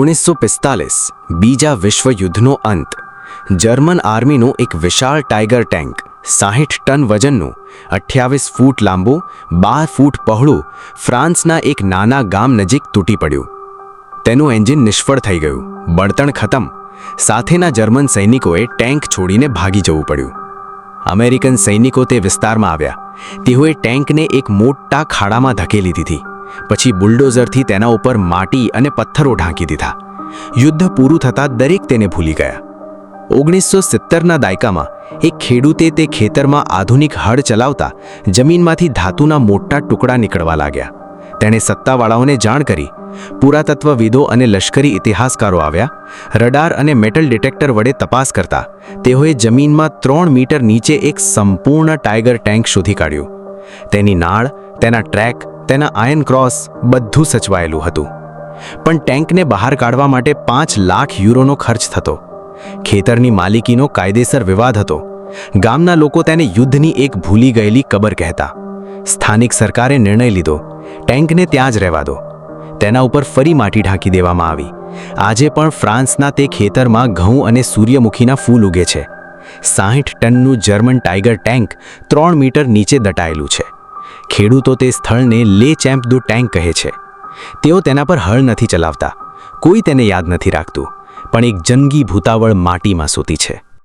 1945 બીજા વિશ્વયુદ્ધનો અંત. જર્મન આર્મીનું એક વિશાળ ટાઇગર ટેન્ક 60 ટન વજનનું, 28 ફૂટ લાંબુ, 12 ફૂટ પહોળું ફ્રાન્સના એક નાના ગામ નજીક તૂટી પડ્યું. તેનું એન્જિન નિષ્ફળ થઈ ગયું, બળતણ ખતમ. સાથેના જર્મન સૈનિકોએ ટેન્ક છોડીને ભાગી જવું પડ્યું. અમેરિકન સૈનિકો તે વિસ્તારમાં આવ્યા. તેઓએ ટેન્કને એક મોટા ખાડામાં ધકેલી દીધી. પછી બુલડોઝરથી તેના ઉપર માટી અને પથ્થરો ઢાંકી દીધા. યુદ્ધ પૂરું થતાં દરેક તેને ભૂલી ગયા. 1970ના દાયકામાં એક ખેડૂતે તે ખેતરમાં આધુનિક હળ ચલાવતા જમીનમાંથી ધાતુના મોટા ટુકડા નીકળવા લાગ્યા. તેણે સત્તાવાળાઓને જાણ કરી. પુરાતત્વવિદો અને લશ્કરી ઇતિહાસકારો આવ્યા. રડાર અને મેટલ ડિટેક્ટર વડે તપાસ કરતા તેઓએ જમીનમાં 3 મીટર નીચે એક સંપૂર્ણ ટાઇગર ટેન્ક શોધી કાઢ્યું. તેની નાળ, તેના ટ્રેક, તેના આયર્ન ક્રોસ બધું સચવાયેલું હતું. પણ ટેન્કને બહાર કાઢવા માટે 5 લાખ યુરોનો ખર્ચ થતો. ખેતરની માલિકીનો કાયદેસર વિવાદ હતો. ગામના લોકો તેને યુદ્ધની એક ભૂલી ગયેલી કબર કહેતા. સ્થાનિક સરકારે નિર્ણય લીધો, ટેન્કને ત્યાં જ રહેવા દો. તેના ઉપર ફરી માટી ઢાંકી દેવામાં આવી. આજે પણ ફ્રાન્સના તે ખેતરમાં ઘઉં અને સૂર્યમુખીના ફૂલ ઉગે છે. 60 ટનનું જર્મન ટાઇગર ટેન્ક 3 મીટર નીચે દટાયેલું છે. ખેડૂતો તે સ્થળને લે ચેમ્પ દુ ટેન્ક કહે છે. તેઓ તેના પર હળ નથી ચલાવતા, કોઈ તેને યાદ નથી રાખતું, પણ એક જંગી ભૂતાવળ માટીમાં સૂતી છે.